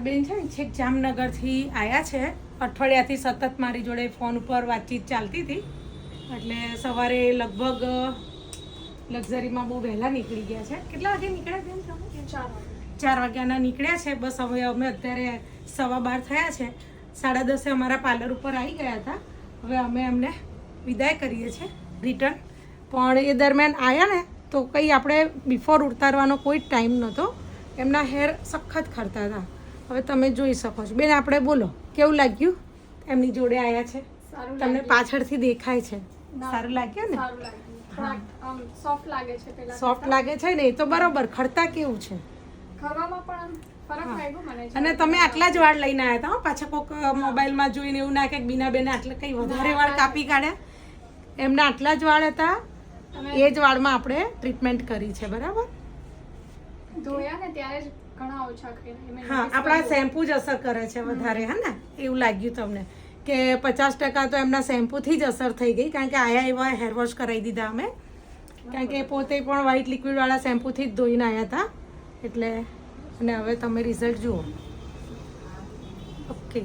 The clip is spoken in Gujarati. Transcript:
બેન છે ને છેક જામનગરથી આવ્યા છે. અઠવાડિયાથી સતત મારી જોડે ફોન ઉપર વાતચીત ચાલતી હતી. એટલે સવારે લગભગ લક્ઝરીમાં બહુ વહેલા નીકળી ગયા છે. કેટલા વાગે નીકળ્યા બેન તમે? 4 વાગ્યાના નીકળ્યા છે. બસ હવે અમે અત્યારે 12:15 થયા છે. 10:30 અમારા પાર્લર ઉપર આવી ગયા હતા. હવે અમે એમને વિદાય કરીએ છીએ રિટર્ન. પણ એ દરમિયાન આવ્યા ને તો કંઈ આપણે બિફોર ઉતારવાનો કોઈ ટાઈમ નહોતો. એમના હેર સખત ખરતા હતા. હવે તમે જોઈ શકો છો. બેન આપણે બોલો કેવું લાગ્યું? એમની જોડે આવ્યા છે, તમને પાછળથી દેખાય છે. સારું લાગ્યું ને? સોફ્ટ લાગે છે. પેલા સોફ્ટ લાગે છે ને? એ તો બરોબર. ખરતા કેવું છે? ખવામાં પણ ફરક લાગ્યો મને. અને તમે આટલા જ વાળ લઈને આવ્યા હતા. પાછા કોઈક મોબાઈલમાં જોઈને એવું ના કે બીના બેને આટલા કંઈ વધારે વાળ કાપી કાઢ્યા. એમના આટલા જ વાળ હતા. એ જ વાળમાં આપણે ટ્રીટમેન્ટ કરી છે. બરાબર? ધોયા ને ત્યારે જ ઘણા ઓછા કર્યા. હા, આપણા શેમ્પુ જ અસર કરે છે વધારે. હે ને? એવું લાગ્યું તમને કે 50% તો એમના શેમ્પૂથી જ અસર થઈ ગઈ. કારણ કે આયા એવા હેર વોશ કરાવી દીધા અમે. કારણ કે પોતે પણ વ્હાઈટ લિક્વિડવાળા શેમ્પૂથી જ ધોઈને આવ્યા હતા. એટલે અને હવે તમે રિઝલ્ટ જુઓ. ઓકે.